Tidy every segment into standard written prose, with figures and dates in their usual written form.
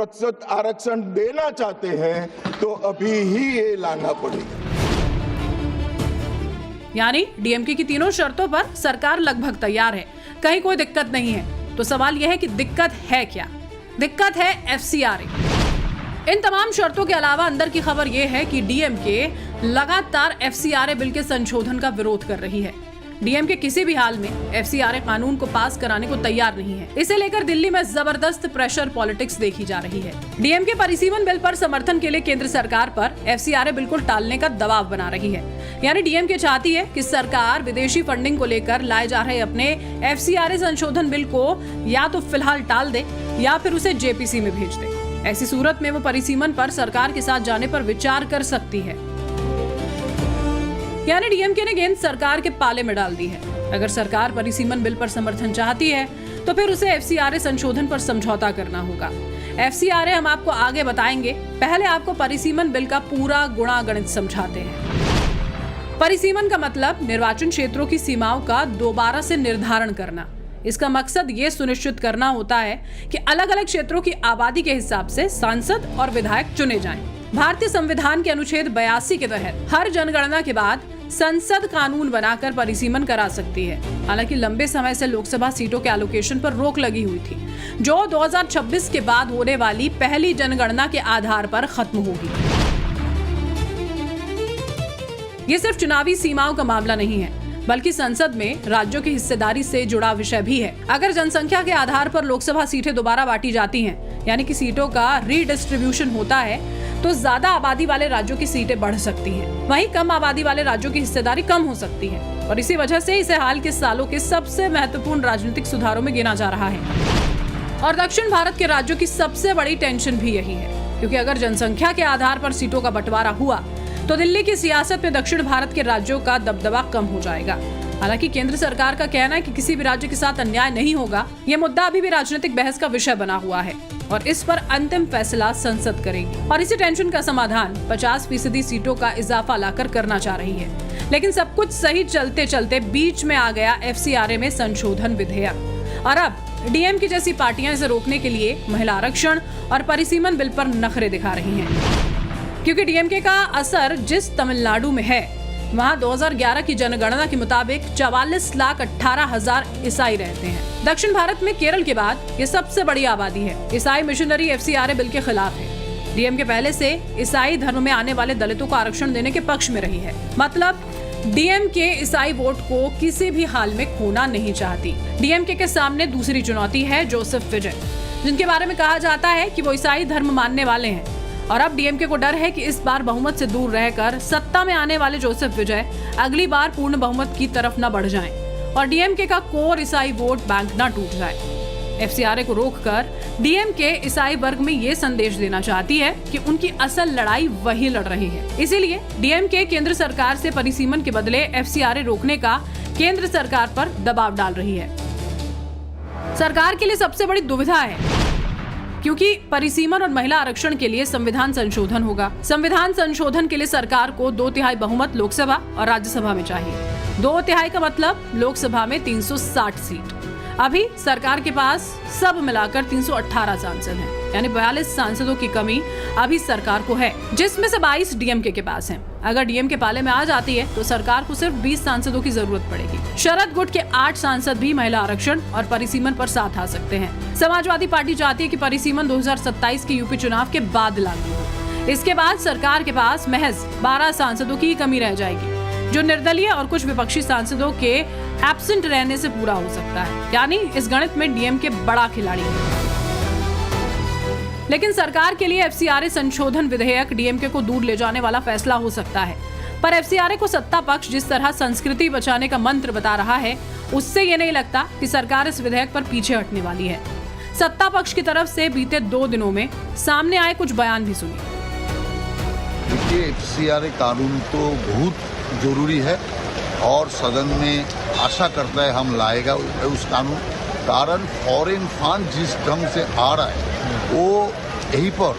प्रतिशत आरक्षण देना चाहते हैं तो अभी ही ये लाना पड़ेगा। यानी डीएमके की तीनों शर्तों पर सरकार लगभग तैयार है, कहीं कोई दिक्कत नहीं है। तो सवाल यह है कि दिक्कत है क्या? दिक्कत है एफसीआरए। इन तमाम शर्तों के अलावा अंदर की खबर यह है कि डीएमके लगातार एफसीआरए बिल के संशोधन का विरोध कर रही है। डीएमके किसी भी हाल में एफसीआरए कानून को पास कराने को तैयार नहीं है। इसे लेकर दिल्ली में जबरदस्त प्रेशर पॉलिटिक्स देखी जा रही है। डीएमके परिसीमन बिल पर समर्थन के लिए केंद्र सरकार पर एफसीआरए बिल को टालने का दबाव बना रही है। यानी डीएमके चाहती है कि सरकार विदेशी फंडिंग को लेकर लाए जा रहे अपने एफसीआरए संशोधन बिल को या तो फिलहाल टाल दे या फिर उसे जेपीसी में भेज दे। ऐसी सूरत में वो परिसीमन पर सरकार के साथ जाने पर विचार कर सकती है। यानी डीएमके ने गेंद सरकार के पाले में डाल दी है। अगर सरकार परिसीमन बिल पर समर्थन चाहती है तो फिर उसे एफसीआरए संशोधन पर समझौता करना होगा। एफसीआरए हम आपको आगे बताएंगे, पहले आपको परिसीमन बिल का पूरा गुणागणित समझाते हैं। परिसीमन का मतलब निर्वाचन क्षेत्रों की सीमाओं का दोबारा से निर्धारण करना। इसका मकसद ये सुनिश्चित करना होता है कि अलग अलग क्षेत्रों की आबादी के हिसाब से सांसद और विधायक चुने जाएं। भारतीय संविधान के अनुच्छेद 82 के तहत हर जनगणना के बाद संसद कानून बनाकर परिसीमन करा सकती है। हालांकि लंबे समय से लोकसभा सीटों के एलोकेशन पर रोक लगी हुई थी, जो 2026 के बाद होने वाली पहली जनगणना के आधार पर खत्म होगी। ये सिर्फ चुनावी सीमाओं का मामला नहीं है, बल्कि संसद में राज्यों की हिस्सेदारी से जुड़ा विषय भी है। अगर जनसंख्या के आधार पर लोकसभा सीटें दोबारा बांटी जाती हैं, यानी कि सीटों का रीडिस्ट्रीब्यूशन होता है, तो ज्यादा आबादी वाले राज्यों की सीटें बढ़ सकती हैं। वहीं कम आबादी वाले राज्यों की हिस्सेदारी कम हो सकती है और इसी वजह से इसे हाल के सालों के सबसे महत्वपूर्ण राजनीतिक सुधारों में गिना जा रहा है। और दक्षिण भारत के राज्यों की सबसे बड़ी टेंशन भी यही है, क्योंकि अगर जनसंख्या के आधार पर सीटों का बंटवारा हुआ तो दिल्ली की सियासत में दक्षिण भारत के राज्यों का दबदबा कम हो जाएगा। हालांकि केंद्र सरकार का कहना है कि किसी भी राज्य के साथ अन्याय नहीं होगा। ये मुद्दा अभी भी राजनीतिक बहस का विषय बना हुआ है और इस पर अंतिम फैसला संसद करेगी। और इसी टेंशन का समाधान 50% सीटों का इजाफा लाकर करना चाह रही है। लेकिन सब कुछ सही चलते चलते बीच में आ गया एफसीआरए में संशोधन विधेयक और अब डीएमके जैसी पार्टियां इसे रोकने के लिए महिला आरक्षण और परिसीमन बिल पर नखरे दिखा रही हैं। क्योंकि डीएमके का असर जिस तमिलनाडु में है, वहाँ 2011 की जनगणना के मुताबिक 44,18,000 ईसाई रहते हैं। दक्षिण भारत में केरल के बाद ये सबसे बड़ी आबादी है। ईसाई मिशनरी एफसीआरए बिल के खिलाफ है। डीएमके पहले से ईसाई धर्म में आने वाले दलितों को आरक्षण देने के पक्ष में रही है। मतलब डीएमके ईसाई वोट को किसी भी हाल में खोना नहीं चाहती। डीएमके के सामने दूसरी चुनौती है जोसेफ विजय, जिनके बारे में कहा जाता है कि वो ईसाई धर्म मानने वाले हैं। और अब डीएमके को डर है कि इस बार बहुमत से दूर रहकर सत्ता में आने वाले जोसेफ विजय अगली बार पूर्ण बहुमत की तरफ न बढ़ जाएं और डीएमके का कोर ईसाई वोट बैंक न टूट जाए। एफसीआरए को रोककर डीएमके ईसाई वर्ग में ये संदेश देना चाहती है कि उनकी असल लड़ाई वही लड़ रही है। इसीलिए डीएमके केंद्र सरकार से परिसीमन के बदले एफसीआरए रोकने का केंद्र सरकार पर दबाव डाल रही है। सरकार के लिए सबसे बड़ी दुविधा है, क्योंकि परिसीमन और महिला आरक्षण के लिए संविधान संशोधन होगा। संविधान संशोधन के लिए सरकार को 2/3 बहुमत लोकसभा और राज्यसभा में चाहिए। 2/3 का मतलब लोकसभा में 360 सीट। अभी सरकार के पास सब मिलाकर 318 सांसद हैं, यानी 42 सांसदों की कमी अभी सरकार को है, जिसमें से 22 डीएमके के पास हैं। अगर डीएमके पाले में आ जाती है तो सरकार को सिर्फ 20 सांसदों की जरूरत पड़ेगी। शरद गुट के 8 सांसद भी महिला आरक्षण और परिसीमन पर साथ आ सकते हैं। समाजवादी पार्टी चाहती है कि परिसीमन 2027 के यूपी चुनाव के बाद लागू हो। इसके बाद सरकार के पास महज 12 सांसदों की कमी रह जाएगी, जो निर्दलीय और कुछ विपक्षी सांसदों के एब्सेंट रहने से पूरा हो सकता है। यानी इस गणित में डीएमके बड़ा खिलाड़ी है। लेकिन सरकार के लिए एफसीआरए संशोधन विधेयक डीएमके को दूर ले जाने वाला फैसला हो सकता है। पर एफसीआरए को सत्ता पक्ष जिस तरह संस्कृति बचाने का मंत्र बता रहा है, उससे ये नहीं लगता कि सरकार इस विधेयक पर पीछे हटने वाली है। सत्ता पक्ष की तरफ से बीते 2 दिनों में सामने आए कुछ बयान भी सुनिए। देखिए, एफसीआरए कानून तो बहुत जरूरी है और सदन में आशा करता है हम लाएगा उस कानून। कारण फॉरेन फंड जिस ढंग से आ रहा है वो यहीं पर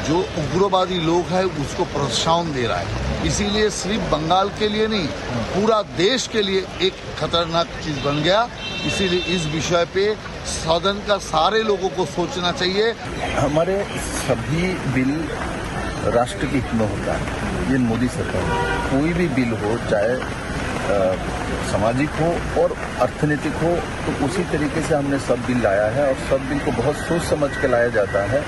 जो उग्रवादी लोग हैं उसको प्रोत्साहन दे रहा है। इसीलिए सिर्फ बंगाल के लिए नहीं, पूरा देश के लिए एक खतरनाक चीज बन गया। इसीलिए इस विषय पे सदन का सारे लोगों को सोचना चाहिए। हमारे सभी बिल राष्ट्र के हित में होता है। ये मोदी सरकार कोई भी बिल हो, चाहे सामाजिक हो और अर्थनीतिक हो, तो उसी तरीके से हमने सब बिल लाया है और सब बिल को बहुत सोच समझ के लाया जाता है।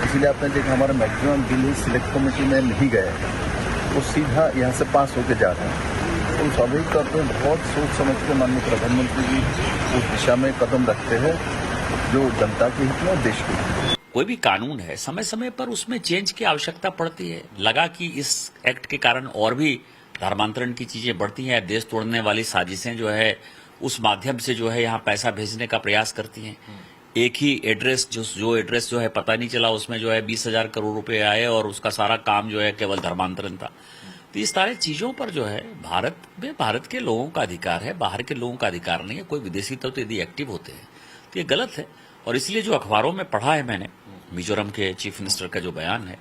इसलिए आपने देखा हमारा मैक्सिमम बिल ही सिलेक्ट कमेटी में नहीं गए, वो सीधा यहाँ से पास होके जा रहे हैं। तो स्वाभाविक तौर पर बहुत सोच समझ के माननीय प्रधानमंत्री जी उस दिशा में कदम रखते हैं जो जनता के हित में और देश के हित में। कोई भी कानून है, समय समय पर उसमें चेंज की आवश्यकता पड़ती है। लगा कि इस एक्ट के कारण और भी धर्मांतरण की चीजें बढ़ती हैं, देश तोड़ने वाली साजिशें जो है उस माध्यम से जो है यहाँ पैसा भेजने का प्रयास करती हैं। एक ही एड्रेस जो एड्रेस जो है पता नहीं चला, उसमें जो है 20,000 करोड़ रुपए आए और उसका सारा काम जो है केवल धर्मांतरण था। तो इस सारे चीजों पर जो है भारत में भारत के लोगों का अधिकार है, बाहर के लोगों का अधिकार नहीं है। कोई विदेशी तो यदि एक्टिव होते हैं तो ये गलत है। और इसलिए जो अखबारों में पढ़ा है मैंने, मिजोरम के चीफ मिनिस्टर का जो बयान है,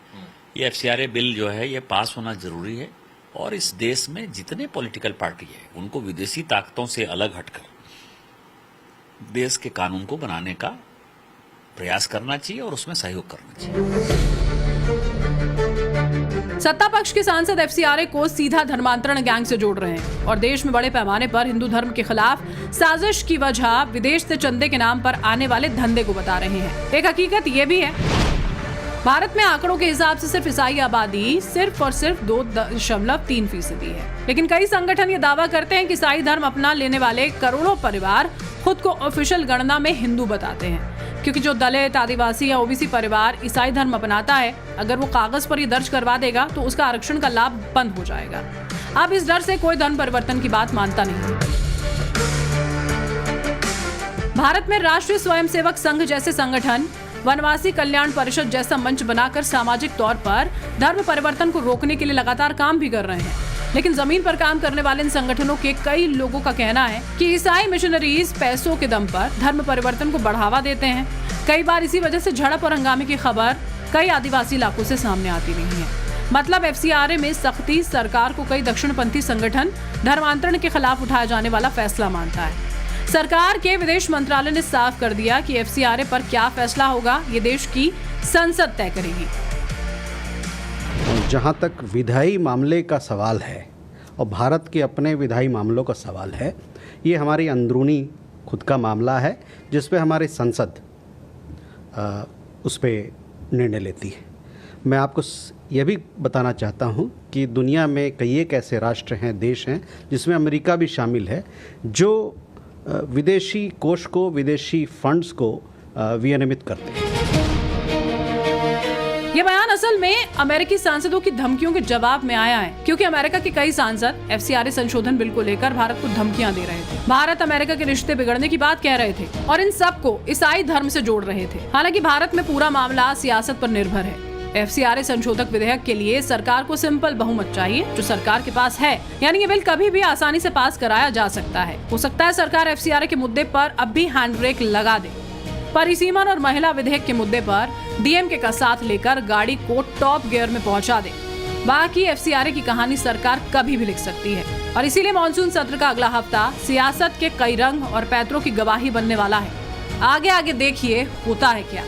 ये FCRA बिल जो है ये पास होना जरूरी है। और इस देश में जितने पॉलिटिकल पार्टी है उनको विदेशी ताकतों से अलग हटकर देश के कानून को बनाने का प्रयास करना चाहिए और उसमें सहयोग करना चाहिए। सत्ता पक्ष के सांसद FCRA को सीधा धर्मांतरण गैंग से जोड़ रहे हैं और देश में बड़े पैमाने पर हिंदू धर्म के खिलाफ साजिश की वजह विदेश से चंदे के नाम पर आने वाले धंधे को बता रहे हैं। एक हकीकत ये भी है, भारत में आंकड़ों के हिसाब से सिर्फ ईसाई आबादी सिर्फ और सिर्फ 2.3% है। लेकिन कई संगठन ये दावा करते हैं कि ईसाई धर्म अपना लेने वाले करोड़ों परिवार खुद को ऑफिशियल गणना में हिंदू बताते हैं, क्योंकि जो दलित, आदिवासी या OBC परिवार ईसाई धर्म अपनाता है, अगर वो कागज पर ये दर्ज करवा देगा तो उसका आरक्षण का लाभ बंद हो जाएगा। अब इस डर से कोई धर्म परिवर्तन की बात मानता नहीं। भारत में राष्ट्रीय स्वयंसेवक संघ जैसे संगठन, वनवासी कल्याण परिषद जैसा मंच बनाकर सामाजिक तौर पर धर्म परिवर्तन को रोकने के लिए लगातार काम भी कर रहे हैं। लेकिन जमीन पर काम करने वाले इन संगठनों के कई लोगों का कहना है कि ईसाई मिशनरीज पैसों के दम पर धर्म परिवर्तन को बढ़ावा देते हैं। कई बार इसी वजह से झड़प और हंगामे की खबर कई आदिवासी इलाकों से सामने आती रही है। मतलब FCRA में सख्ती सरकार को कई दक्षिणपंथी संगठन धर्मांतरण के खिलाफ उठाया जाने वाला फैसला मानता है। सरकार के विदेश मंत्रालय ने साफ कर दिया कि FCRA पर क्या फैसला होगा ये देश की संसद तय करेगी। जहाँ तक विधायी मामले का सवाल है और भारत के अपने विधायी मामलों का सवाल है, ये हमारी अंदरूनी खुद का मामला है जिस पे हमारी संसद उस पर निर्णय लेती है। मैं आपको ये भी बताना चाहता हूँ कि दुनिया में कई एक ऐसे राष्ट्र हैं, देश हैं, जिसमें अमेरिका भी शामिल है, जो विदेशी कोष को, विदेशी फंड्स को विनियमित करते हैं। ये बयान असल में अमेरिकी सांसदों की धमकियों के जवाब में आया है, क्योंकि अमेरिका के कई सांसद FCRA संशोधन बिल को लेकर भारत को धमकियां दे रहे थे। भारत अमेरिका के रिश्ते बिगड़ने की बात कह रहे थे और इन सब को ईसाई धर्म से जोड़ रहे थे। हालांकि भारत में पूरा मामला सियासत पर निर्भर है। FCRA संशोधक विधेयक के लिए सरकार को सिंपल बहुमत चाहिए, जो सरकार के पास है। यानी ये बिल कभी भी आसानी से पास कराया जा सकता है। हो सकता है सरकार FCRA के मुद्दे पर अब भी हैंड ब्रेक लगा दे, परिसीमन और महिला विधेयक के मुद्दे पर DMK का साथ लेकर गाड़ी को टॉप गियर में पहुंचा दे। बाकी FCRA की कहानी सरकार कभी भी लिख सकती है और इसीलिए मॉनसून सत्र का अगला हफ्ता सियासत के कई रंग और पैतरों की गवाही बनने वाला है। आगे आगे देखिए होता है क्या।